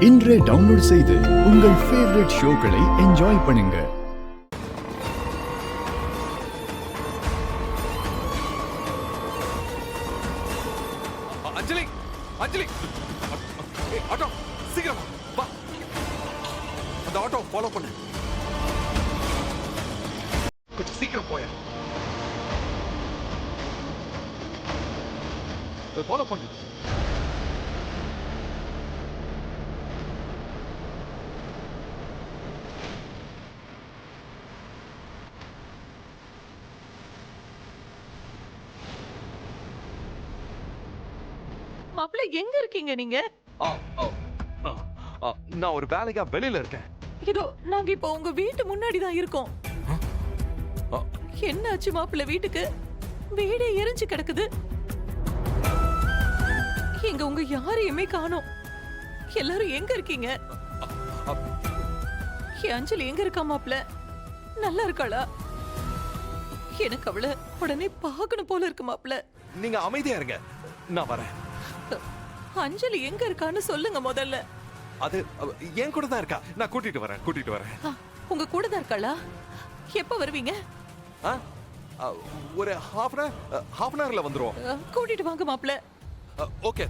இன்றே டவுன்லோட் செய்து உங்கள் ஃபேவரட் ஷோக்களை என்ஜாய் பண்ணுங்க. அஞ்சலி அஞ்சலி ஆட்டோ சீக்கிரம் வா, அந்த ஆட்டோ ஃபாலோ பண்ணு, கொஞ்சம் சீக்கிரம் போய ஃபாலோ பண்ணு. மாப்பிள்ள எங்க இருக்கீங்க நீங்க? நான் ஒரு வேலையா வெளியில இருக்கேன். இதோ நாங்க இப்போ உங்க வீட்டு முன்னாடி தான் இருக்கோம். என்ன ஆச்சு மாப்பிள்ள? வீட்டுக்கு வீடே எரிஞ்சு கிடக்குது. எங்க உங்க யாரையுமே காணோம். எல்லாரும் எங்க இருக்கீங்க? என் அஞ்சலி எங்க இருக்கா மாப்பிள்ள? நல்லா இருக்காளா? எனக்கு அவளை உடனே பார்க்கணும் போல இருக்கு மாப்பிள்ள. நீங்க அமைதியா இருங்க, நான் வரேன். அஞ்சலி எங்க இருக்கான்னு சொல்லுங்க முதல்ல. அது என் கூட தான் இருக்கா, நான் கூட்டிட்டு வரேன். உங்க கூட தான் இருக்காளா? எப்ப வருவீங்க? ஒரு ஹாஃப் அன் ஹவர்ல வந்துருவோம். கூட்டிட்டு வாங்க மாப்பிள்ள. ஓகே.